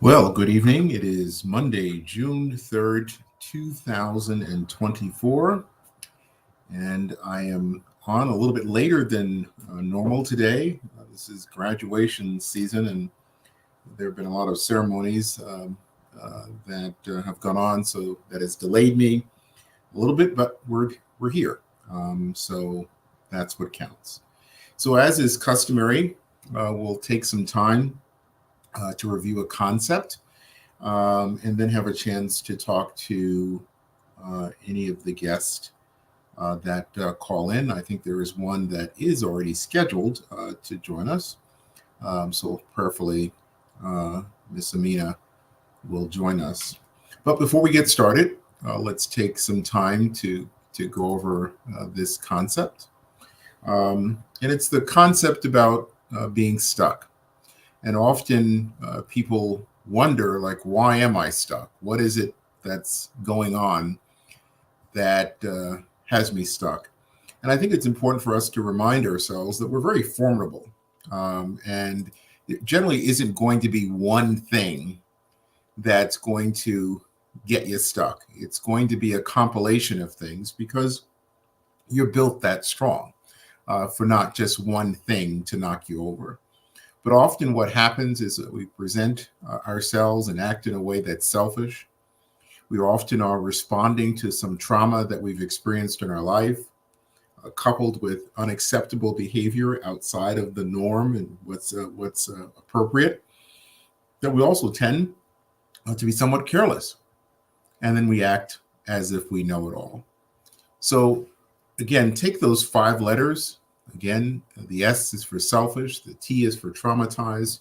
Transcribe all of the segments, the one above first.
Well, good evening. It is Monday, June 3rd, 2024, and I am on a little bit later than normal today. This is graduation season, and there have been a lot of ceremonies that have gone on, so that has delayed me a little bit, but we're here. So that's what counts. So, as is customary, we'll take some time to review a concept and then have a chance to talk to any of the guests that call in. I think there is one that is already scheduled to join us. So prayerfully, Miss Amina will join us. But before we get started, let's take some time to go over this concept. And it's the concept about being stuck. And often people wonder, like, why am I stuck? What is it that's going on that has me stuck? And I think it's important for us to remind ourselves that we're very formidable. And it generally isn't going to be one thing that's going to get you stuck. It's going to be a compilation of things because you're built that strong for not just one thing to knock you over. But often what happens is that we present ourselves and act in a way that's selfish. We often are responding to some trauma that we've experienced in our life, coupled with unacceptable behavior outside of the norm and what's appropriate, that we also tend to be somewhat careless. And then we act as if we know it all. So again, take those 5 letters. Again, the S is for selfish, the T is for traumatized,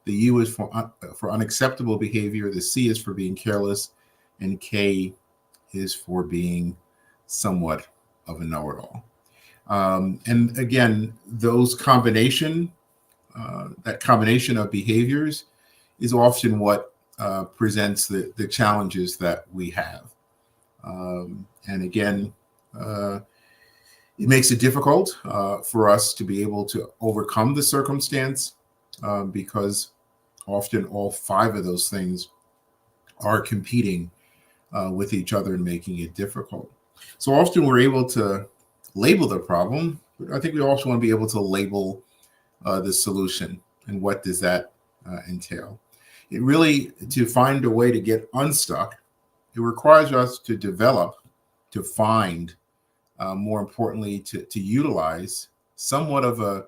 the U is for unacceptable behavior, the C is for being careless, and K is for being somewhat of a know-it-all. And again, that combination of behaviors is often what presents the challenges that we have. And again, it makes it difficult for us to be able to overcome the circumstance because often all 5 of those things are competing with each other and making it difficult. So often we're able to label the problem, but I think we also want to be able to label the solution. And what does that entail? It really, to find a way to get unstuck, it requires us to find, more importantly, to utilize somewhat of a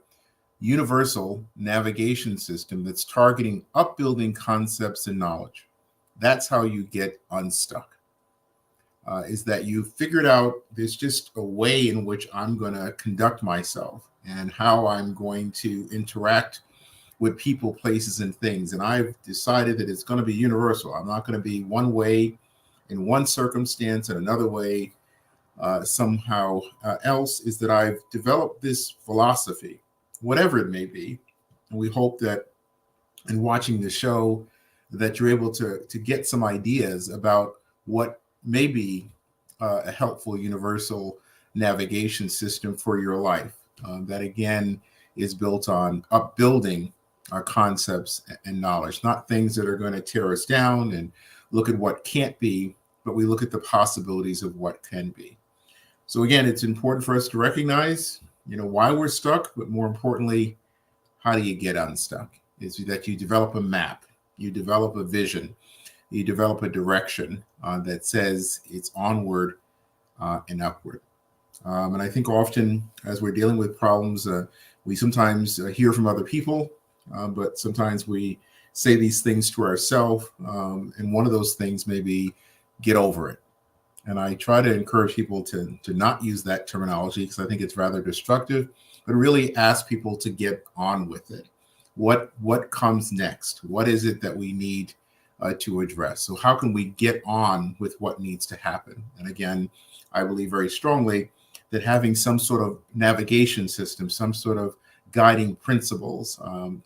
universal navigation system that's targeting upbuilding concepts and knowledge. That's how you get unstuck, is that you figured out there's just a way in which I'm going to conduct myself and how I'm going to interact with people, places, and things. And I've decided that it's going to be universal. I'm not going to be one way in one circumstance and another way somehow else. Is that I've developed this philosophy, whatever it may be. And we hope that in watching the show that you're able to get some ideas about what may be a helpful universal navigation system for your life that again is built on upbuilding our concepts and knowledge, not things that are going to tear us down and look at what can't be, but we look at the possibilities of what can be. So again, it's important for us to recognize, why we're stuck, but more importantly, how do you get unstuck? Is that you develop a map, you develop a vision, you develop a direction that says it's onward and upward. And I think often as we're dealing with problems, we sometimes hear from other people, but sometimes we say these things to ourselves. And one of those things may be get over it. And I try to encourage people to not use that terminology because I think it's rather destructive, but really ask people to get on with it. What comes next? What is it that we need to address? So how can we get on with what needs to happen? And again, I believe very strongly that having some sort of navigation system, some sort of guiding principles,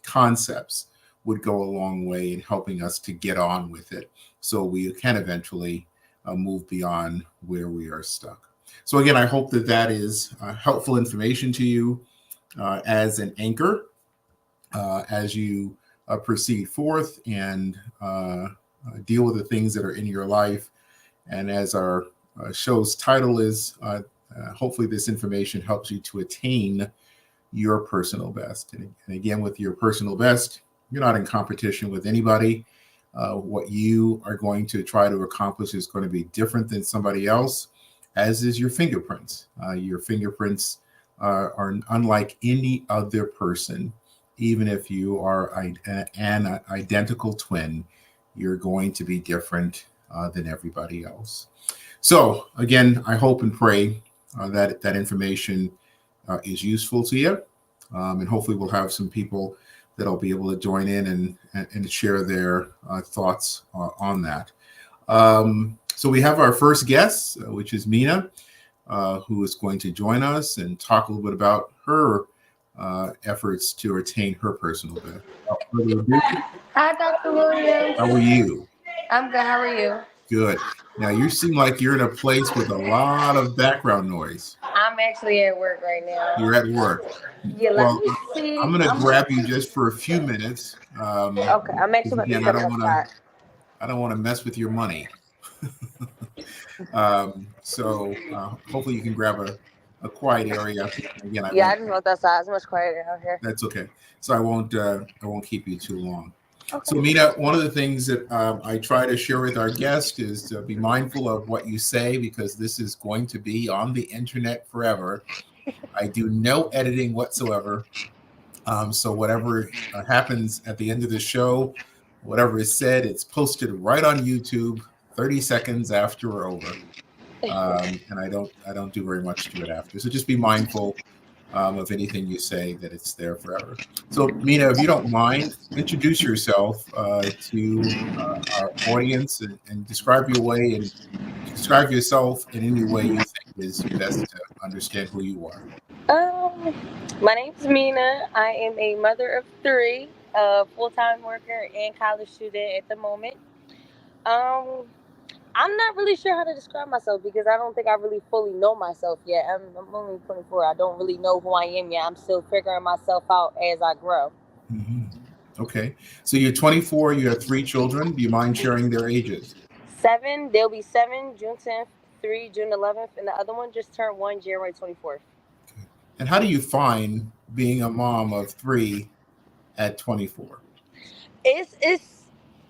concepts would go a long way in helping us to get on with it so we can eventually move beyond where we are stuck. So again, I hope that is helpful information to you as an anchor as you proceed forth and deal with the things that are in your life. And as our show's title is, hopefully this information helps you to attain your personal best. And again, with your personal best, you're not in competition with anybody. What you are going to try to accomplish is going to be different than somebody else, as is your fingerprints. Your fingerprints are unlike any other person. Even if you are an identical twin, you're going to be different than everybody else. So again, I hope and pray that information is useful to you. And hopefully we'll have some people that'll be able to join in and share their thoughts on that. So we have our first guest, which is Mina, who is going to join us and talk a little bit about her efforts to attain her personal best. Without further ado, Hi, Dr. Williams. how are you? I'm good. How are you? Good. Now you seem like you're in a place with a lot of background noise. I'm actually at work right now. You're at work. Yeah, let Well, me see. I'm going to grab you just for a few minutes. Okay, I'm actually about to Again, step outside. I don't want to mess with your money. So hopefully you can grab a quiet area. Again, I just walked outside. It's much quieter out here. That's okay. So I won't keep you too long. Okay. So Mina, one of the things that I try to share with our guests is to be mindful of what you say, because this is going to be on the internet forever. I do no editing whatsoever. So whatever happens at the end of the show, whatever is said, it's posted right on YouTube 30 seconds after we're over. And I don't do very much to it after. So just be mindful of anything you say, that it's there forever. So Mina, if you don't mind, introduce yourself to our audience and describe your way and describe yourself in any way you think is best to understand who you are. My name's Mina. I am a mother of 3, a full-time worker and college student at the moment. I'm not really sure how to describe myself, because I don't think I really fully know myself yet. I'm only 24. I don't really know who I am yet. I'm still figuring myself out as I grow. Mm-hmm. Okay. So you're 24. You have 3 children. Do you mind sharing their ages? 7. They'll be 7 June 10th, 3 June 11th, and the other one just turned 1 January 24th. Okay. And how do you find being a mom of 3 at 24?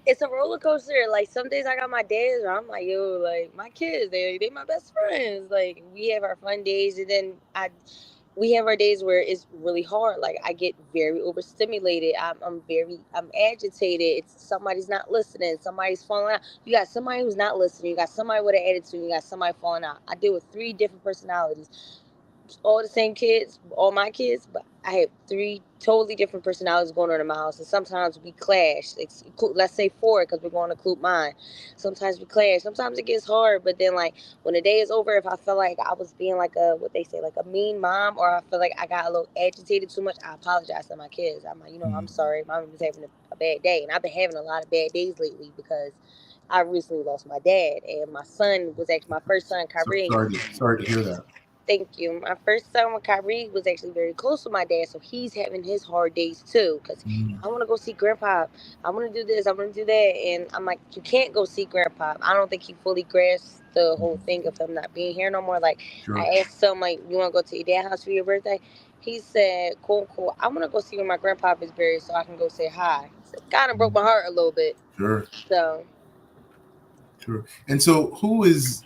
It's a roller coaster. Like, some days I got my days where I'm like, yo, like, my kids, they my best friends. Like, we have our fun days, and then we have our days where it's really hard. Like, I get very overstimulated. I'm agitated. It's somebody's not listening. Somebody's falling out. You got somebody who's not listening. You got somebody with an attitude. You got somebody falling out. I deal with 3 different personalities. All the same kids, all my kids, but I have 3 totally different personalities going on in my house, and sometimes we clash. Let's say 4, because we're going to include mine. Sometimes we clash. Sometimes it gets hard, but then, like, when the day is over, if I feel like I was being like a mean mom, or I feel like I got a little agitated too much, I apologize to my kids. I'm like, I'm sorry, mom was having a bad day, and I've been having a lot of bad days lately because I recently lost my dad, and my son was actually my first son, Kyrie. Sorry to hear that. Thank you. My first son with Kyrie was actually very close to my dad, so he's having his hard days too, because I want to go see Grandpa. I want to do this. I want to do that. And I'm like, you can't go see Grandpa. I don't think he fully grasped the whole thing of him not being here no more. Like, sure. I asked him, like, you want to go to your dad's house for your birthday? He said, cool. I want to go see where my grandpa is buried so I can go say hi. So it kind of broke my heart a little bit. Sure. So. Sure. And so who is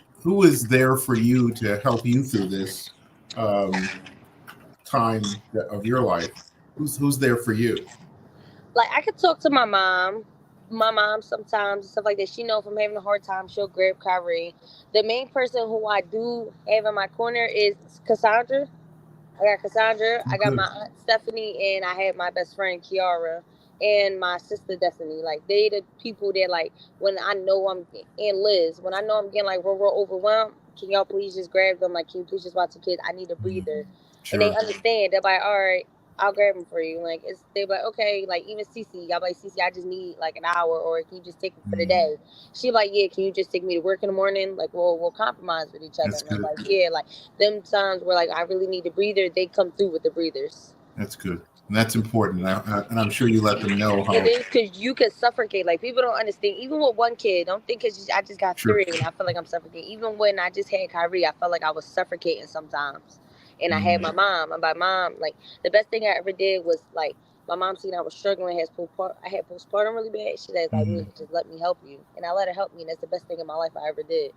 there for you to help you through this time of your life? Who's there for you? Like, I could talk to my mom. My mom sometimes and stuff like that. She knows if I'm having a hard time, she'll grab Kyrie. The main person who I do have in my corner is Cassandra. I got Cassandra. I got my aunt Stephanie, and I have my best friend Kiara and my sister Destiny. Like, they the people that, like, when I know I'm and Liz, when I know I'm getting like real overwhelmed, can y'all please just grab them? Like, can you please just watch the kids? I need a breather. Sure. And they understand. They're like, all right, I'll grab them for you. Like, they're like, okay. Like, even Cece, y'all like, Cece, I just need like an hour, or can you just take me for the day? She like, yeah, can you just take me to work in the morning? Like, we'll compromise with each other. That's and good. I'm like, yeah, like them times where like I really need a breather, they come through with the breathers. That's good. And that's important. And I'm sure you let them know how. It is, because you can suffocate. Like, people don't understand. Even with one kid, don't think because I just got Sure. three and I feel like I'm suffocating. Even when I just had Kyrie, I felt like I was suffocating sometimes. And I had my mom. And by mom, like, the best thing I ever did was, like, my mom seen I was struggling. I had postpartum really bad. She was like, "Mia, just let me help you." And I let her help me. And that's the best thing in my life I ever did.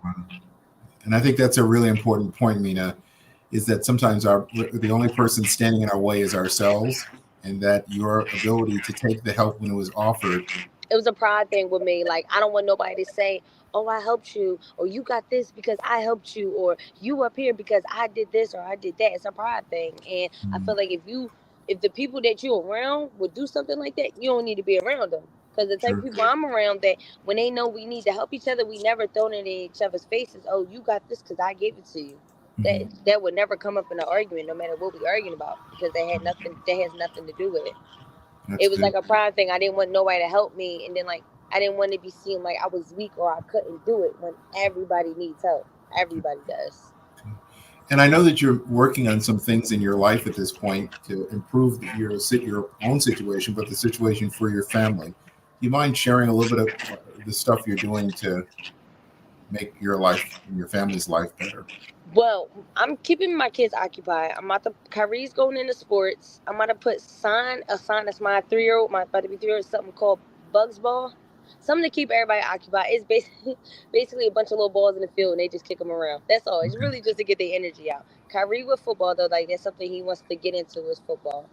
And I think that's a really important point, Mina, is that sometimes the only person standing in our way is ourselves, and that your ability to take the help when it was offered. It was a pride thing with me. Like, I don't want nobody to say, "Oh, I helped you," or "You got this because I helped you," or "You up here because I did this or I did that." It's a pride thing. And I feel like if the people that you're around would do something like that, you don't need to be around them. Because the type of people I'm around, that when they know we need to help each other, we never throw it in each other's faces. "Oh, you got this because I gave it to you." That would never come up in an argument, no matter what we arguing about, because that has nothing to do with it. It was like a pride thing. I didn't want nobody to help me, and then, like, I didn't want to be seen like I was weak or I couldn't do it, when everybody needs help. Everybody does. And I know that you're working on some things in your life at this point to improve your own situation, but the situation for your family. Do you mind sharing a little bit of the stuff you're doing to make your life and your family's life better? Well, I'm keeping my kids occupied. Kyrie's going into sports. I'm about to put a sign that's my 3-year-old, my about to be 3-year-old, something called Bugs Ball. Something to keep everybody occupied. It's basically a bunch of little balls in the field and they just kick them around. That's all. It's really just to get their energy out. Kyrie with football, though, like, that's something he wants to get into, is football.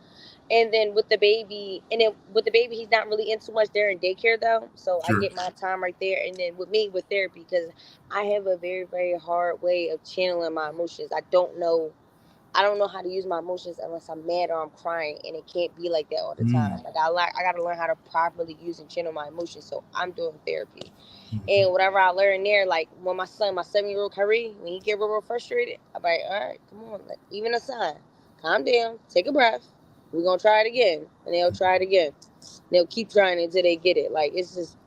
And then with the baby, he's not really into much. They're in daycare, though, so I get my time right there. And then with me, with therapy, because I have a very, very hard way of channeling my emotions. I don't know how to use my emotions unless I'm mad or I'm crying, and it can't be like that all the time. Like, I got to learn how to properly use and channel my emotions. So I'm doing therapy, and whatever I learn there, like, when my 7-year-old Kyrie, when he get real frustrated, I'm like, "All right, come on, like, even a son, calm down, take a breath. We're gonna try it again," and they'll try it again. They'll keep trying until they get it. Like, it's just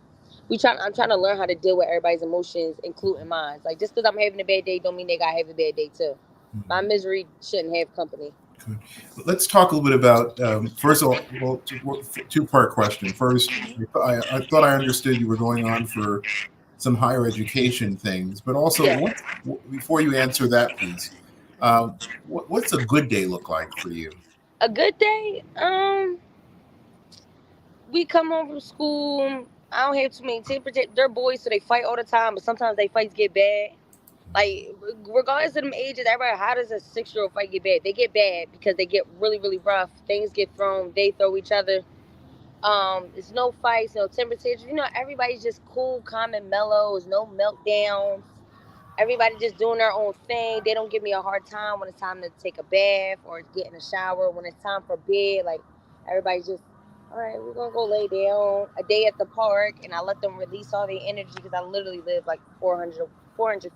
I'm trying to learn how to deal with everybody's emotions, including mine. Like, just because I'm having a bad day, don't mean they gotta have a bad day too. My misery shouldn't have company. Let's talk a little bit about, first of all, well, two-part question. First, I thought I understood you were going on for some higher education things, but also, before you answer that piece, what's a good day look like for you? A good day? We come home from school. I don't have too many temperature. They're boys, so they fight all the time, but sometimes they fights get bad. Like, regardless of them ages, everybody, how does a 6-year-old fight get bad? They get bad because they get really, really rough. Things get thrown. They throw each other. There's no fights, no temperatures. Everybody's just cool, calm, and mellow. There's no meltdowns. Everybody just doing their own thing. They don't give me a hard time when it's time to take a bath or get in a shower. When it's time for bed, like, everybody's just, "All right, we're gonna go lay down." A day at the park, and I let them release all their energy, because I literally live like 400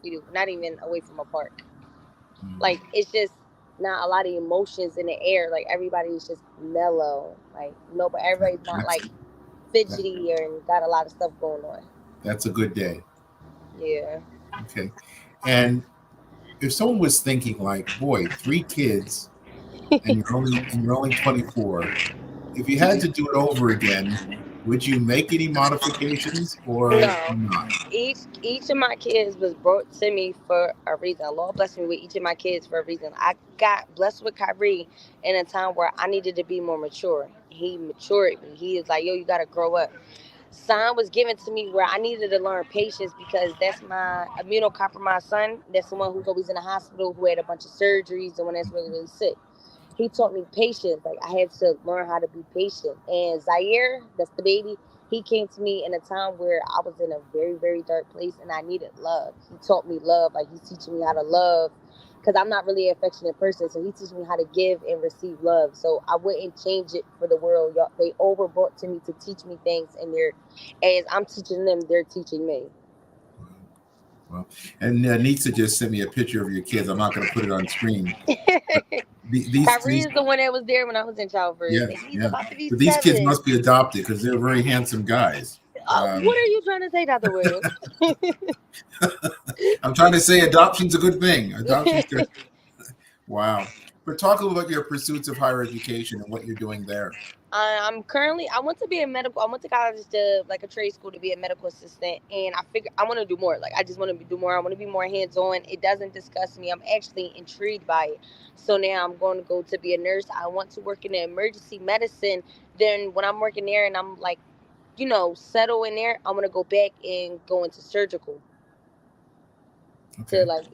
feet, not even away from a park. Like, it's just not a lot of emotions in the air. Like, everybody's just mellow. Like, nobody, everybody's not like fidgety or got a lot of stuff going on. That's a good day. Yeah. Okay. And if someone was thinking, like, boy, 3 kids and you're only 24, if you had to do it over again, would you make any modifications or not? Each of my kids was brought to me for a reason. Allah blessed me with each of my kids for a reason. I got blessed with Kyrie in a time where I needed to be more mature. He matured me. He was like, "Yo, you gotta grow up." Sign was given to me where I needed to learn patience, because that's my immunocompromised son. That's the one who's always in the hospital, who had a bunch of surgeries, the one that's really, really sick. He taught me patience. Like, I had to learn how to be patient. And Zaire, that's the baby, he came to me in a time where I was in a very, very dark place and I needed love. He taught me love. Like, he's teaching me how to love, because I'm not really an affectionate person. So he teaches me how to give and receive love. So I wouldn't change it for the world. Y'all, they over brought to me to teach me things, and as I'm teaching them, they're teaching me. Well, and Nitsa just sent me a picture of your kids. I'm not going to put it on screen. Kyrie is the one that was there when I was in childbirth. Yeah. But these kids must be adopted, because they're very handsome guys. What are you trying to say, Dr. Williams? I'm trying to say adoption's a good thing. Adoption's good. Wow. But talk a little about your pursuits of higher education and what you're doing there. I want to be a medical. I went to college to like a trade school to be a medical assistant, and I figure I want to do more. Like I just want to do more. I want to be more hands on. It doesn't disgust me. I'm actually intrigued by it. So now I'm going to go to be a nurse. I want to work in emergency medicine. Then when I'm working there and I'm like, settle in there, I'm gonna go back and go into surgical. Okay. To like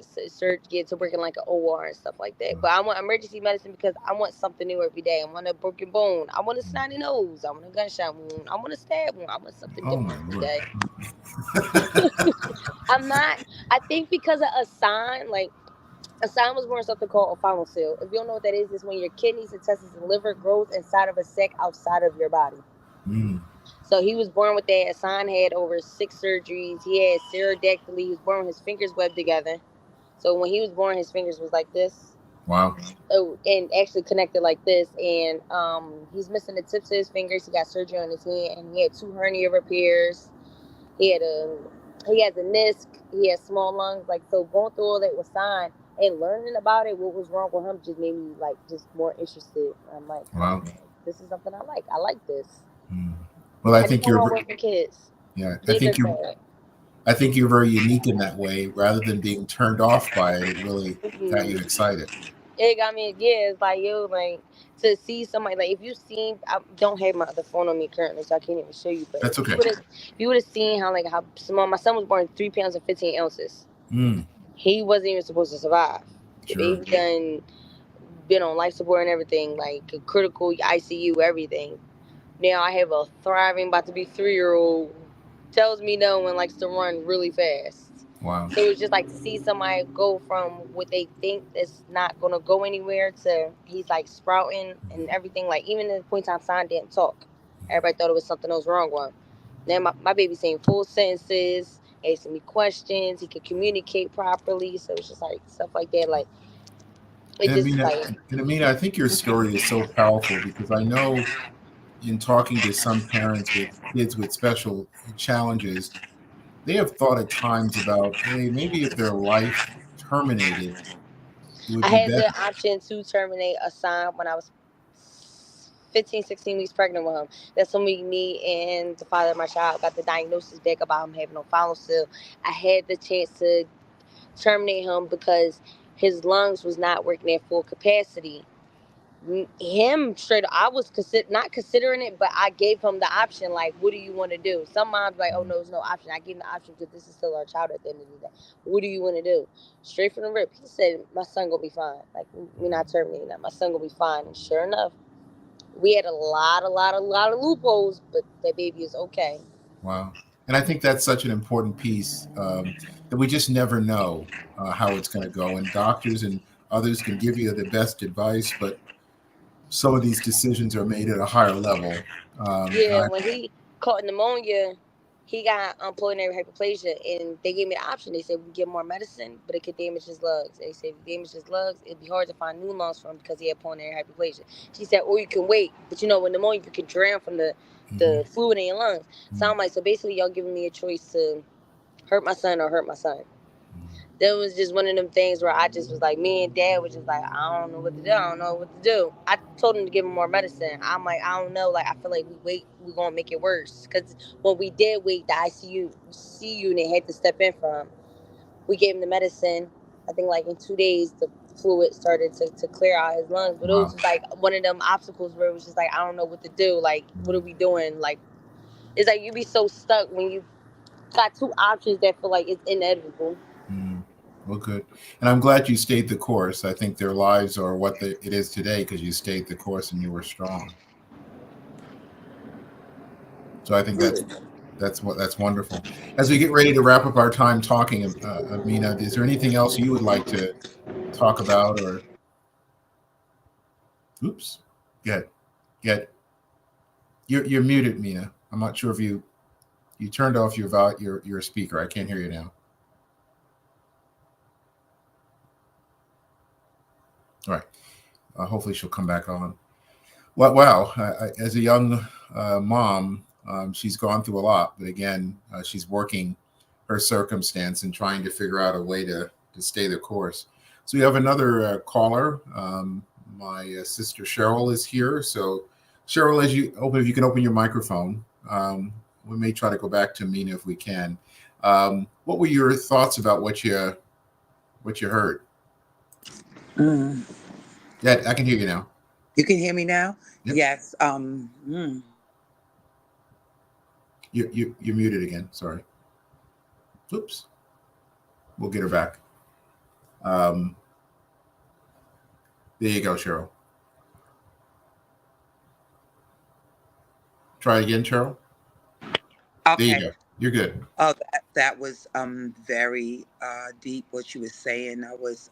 get to working like an OR and stuff like that. But I want emergency medicine because I want something new every day. I want a broken bone. I want a snotty nose. I want a gunshot wound. I want a stab wound. I want something Oh my different every Lord. day. I'm not. I think because of a sign was born something called a final cell. If you don't know what that is, it's when your kidneys, intestines, and liver grows inside of a sac outside of your body. Mm. So he was born with that. Hassan had over 6 surgeries. He had cerebrectomy. He was born with his fingers webbed together. So when he was born, his fingers was like this. Wow. Oh, and actually connected like this. And he's missing the tips of his fingers. He got surgery on his hand, and he had 2 hernia repairs. He has a NISC. He has small lungs. Like, so going through all that with Sign and learning about it, what was wrong with him, just made me like just more interested. I'm like, wow, this is something I like. I like this. Mm. Well, I think you're working kids. Yeah, I think you're very unique in that way. Rather than being turned off by it, it really got you excited. It got me. Yeah, it's like to see somebody like if you seen. I don't have my other phone on me currently, so I can't even show you. But that's okay. If you would have seen how small my son was born, 3 pounds and 15 ounces. Mm. He wasn't even supposed to survive. The Sure. baby been on life support and everything, like critical ICU, everything. Now I have a thriving, about to be 3-year-old. Tells me no and likes to run really fast. Wow. So it's just like to see somebody go from what they think is not going to go anywhere to he's like sprouting and everything. Like even at the point in time, Sign didn't talk. Everybody thought it was something else wrong with him. Now my baby's saying full sentences, asking me questions. He could communicate properly. So it's just like stuff like that. Like Amina, I think your story is so powerful because I know in talking to some parents with kids with special challenges, they have thought at times about, hey, maybe if their life terminated, it would I be had better. the option to terminate a Sign when I was 15, 16 weeks pregnant with him. That's when me and the father of my child got the diagnosis back about him having no follow cell. I had the chance to terminate him because his lungs was not working at full capacity. Him straight up, I was not considering it, but I gave him the option, like, what do you want to do? Some moms like, oh no, there's no option. I gave him the option because this is still our child at the end of the day. What do you want to do? Straight from the rip, he said, my son gonna be fine. Like, we're not terminating that. My son gonna be fine. And sure enough, we had a lot of loopholes, but that baby is okay. Wow. And I think that's such an important piece that we just never know how it's going to go. And doctors and others can give you the best advice, but some of these decisions are made at a higher level. When he caught pneumonia, he got pulmonary hyperplasia, and they gave me the option. They said we can give more medicine, but it could damage his lungs. They said if it damaged his lungs, it'd be hard to find new lungs for him because he had pulmonary hyperplasia. She said, or you can wait, but with pneumonia, you can drown from the fluid in your lungs. So I'm like, so basically, y'all giving me a choice to hurt my son or hurt my son. That was just one of them things where I just was like, me and Dad was just like, I don't know what to do. I don't know what to do. I told him to give him more medicine. I'm like, I don't know. Like, I feel like we wait, we're going to make it worse. Because when we did wait, the ICU unit had to step in for him. We gave him the medicine. I think like in 2 days, the fluid started to clear out his lungs. But it was just like one of them obstacles where it was just like, I don't know what to do. Like, what are we doing? Like, it's like you be so stuck when you got 2 options that feel like it's inevitable. Well, good. And I'm glad you stayed the course. I think their lives are what it is today because you stayed the course and you were strong. So I think that's wonderful. As we get ready to wrap up our time talking, Amina, is there anything else you would like to talk about or? Oops. Good. You're muted, Mina. I'm not sure if you turned off your speaker. I can't hear you now. All right. Hopefully she'll come back on. Well, wow. As a young mom, she's gone through a lot. But again, she's working her circumstance and trying to figure out a way to stay the course. So we have another caller. my sister Cheryl is here. So, Cheryl, if you can open your microphone, we may try to go back to Amina if we can. What were your thoughts about what you heard? Mm. Yeah, I can hear you now. You can hear me now? Yep, Yes. you're muted again. Sorry. Oops. We'll get her back. Um, there you go, Cheryl. Try again, Cheryl. There you Okay. go. You're good. Oh, that was very deep what she was saying. I was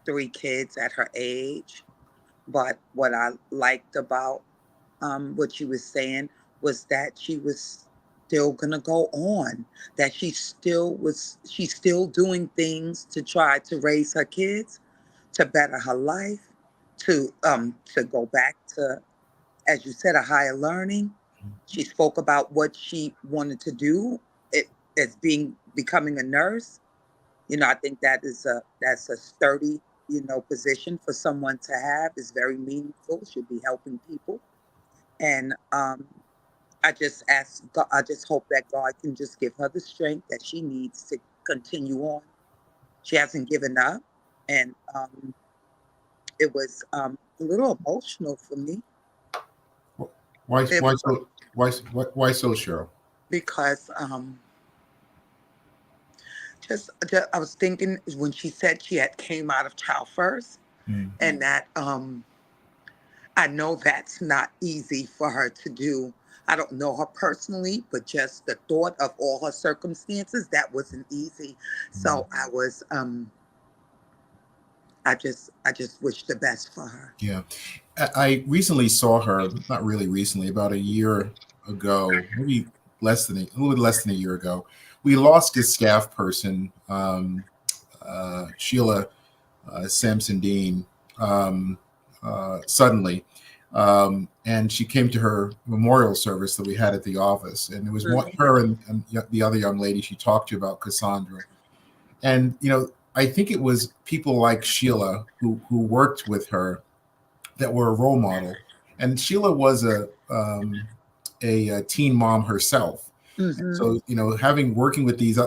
3 kids at her age, but what I liked about what she was saying was that she was still gonna go on. That she's still doing things to try to raise her kids, to better her life, to go back to, as you said, a higher learning. She spoke about what she wanted to do, it as becoming a nurse. I think that's a sturdy, position for someone to have. Is very meaningful. Should be helping people. And I just ask God, I just hope that God can just give her the strength that she needs to continue on. She hasn't given up, and it was a little emotional for me. Why It why was so why so, Cheryl? because just I was thinking when she said she had came out of child first, Mm. and that I know that's not easy for her to do. I don't know her personally, but just the thought of all her circumstances, that wasn't easy. Mm. So I just wish the best for her. Yeah. I recently saw her, not really recently, about a year ago, maybe a little bit less than a year ago. We lost a staff person, Sheila Sampson Dean, um, suddenly. And she came to her memorial service that we had at the office. And it was her and the other young lady she talked to about Cassandra. And, I think it was people like Sheila who worked with her that were a role model. And Sheila was a teen mom herself. Mm-hmm. So, having working with these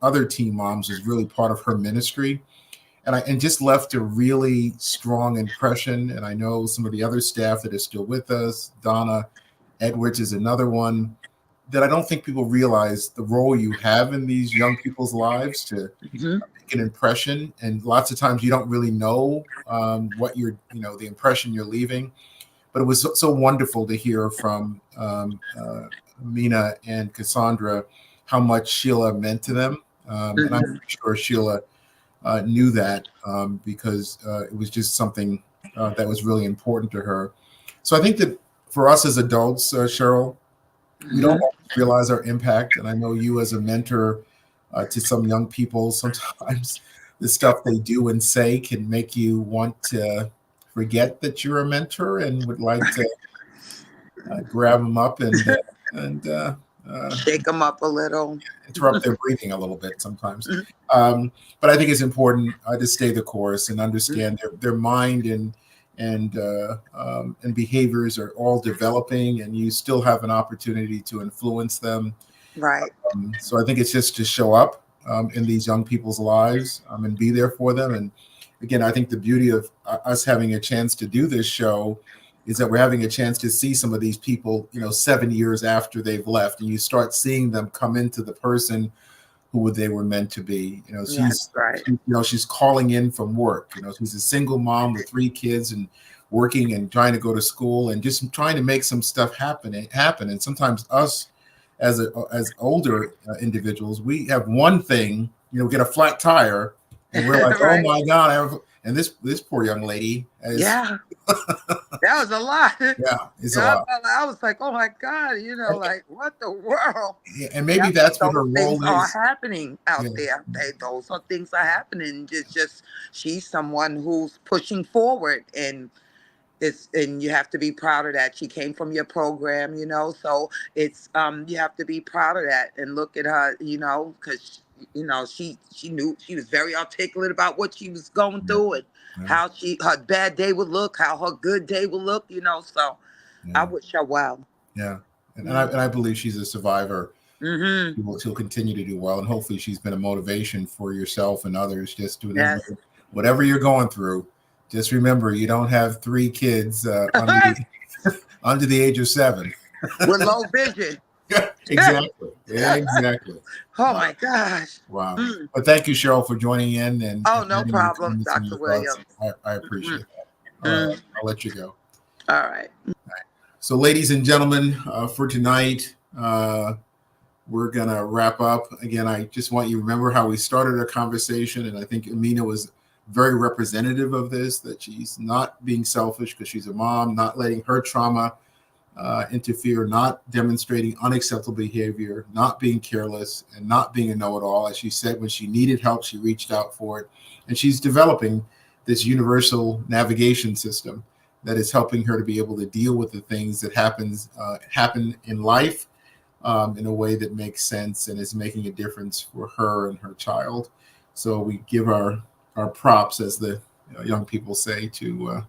other teen moms was really part of her ministry, and just left a really strong impression. And I know some of the other staff that are still with us. Donna Edwards is another one that I don't think people realize the role you have in these young people's lives to Mm-hmm. make an impression. And lots of times you don't really know what the impression you're leaving. But it was so wonderful to hear from Mina and Cassandra how much Sheila meant to them. And I'm Mm-hmm. sure Sheila knew that because it was just something that was really important to her. So I think that for us as adults, Cheryl, we don't Mm-hmm. always realize our impact. And I know you as a mentor to some young people, sometimes the stuff they do and say can make you want to forget that you're a mentor and would like to grab them up and uh, Shake them up a little. interrupt their breathing a little bit sometimes. But I think it's important to stay the course and understand their mind and behaviors are all developing, and you still have an opportunity to influence them. Right. So I think it's just to show up in these young people's lives and be there for them. And again, I think the beauty of us having a chance to do this show is that we're having a chance to see some of these people, 7 years after they've left, and you start seeing them come into the person who they were meant to be. That's right. She's calling in from work. She's a single mom with 3 kids and working and trying to go to school and just trying to make some stuff happen. And sometimes us as older individuals, we have one thing, get a flat tire, and we're like, oh Right. my God. And this poor young lady is, Yeah. That was a lot. yeah, it's a Yeah, lot. I was like, oh my God, like what the world? Yeah, and Yeah, maybe but that's what those her things role are is. happening out Yeah. there. Those are things are happening. It's just she's someone who's pushing forward, and you have to be proud of that. She came from your program, so it's you have to be proud of that and look at her, because you know, she knew, she was very articulate about what she was going Yeah. through and Yeah. how her bad day would look, how her good day would look, you know. So I Yeah. wish her well. Yeah. And I believe she's a survivor. Mm-hmm. She'll continue to do well, and hopefully she's been a motivation for yourself and others. Just to remember, Yes. whatever you're going through, just remember you don't have 3 kids under the age of 7 With low vision. exactly. Yeah, exactly. Oh my gosh. Wow. Mm. But thank you, Cheryl, for joining in Oh, and no adding your problem, comments and Dr. your thoughts. Williams. I appreciate that. All Mm. right, I'll let you go. All right. So, ladies and gentlemen, for tonight, we're going to wrap up. Again, I just want you to remember how we started our conversation. And I think Amina was very representative of this, that she's not being selfish because she's a mom, not letting her trauma interfere, not demonstrating unacceptable behavior, not being careless, and not being a know-it-all. As she said, when she needed help, she reached out for it. And she's developing this universal navigation system that is helping her to be able to deal with the things that happen in life in a way that makes sense and is making a difference for her and her child. So we give our props, as the young people say, to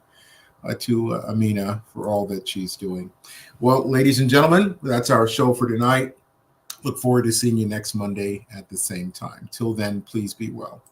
Amina for all that she's doing. Well, ladies and gentlemen, that's our show for tonight. Look forward to seeing you next Monday at the same time. Till then, please be well.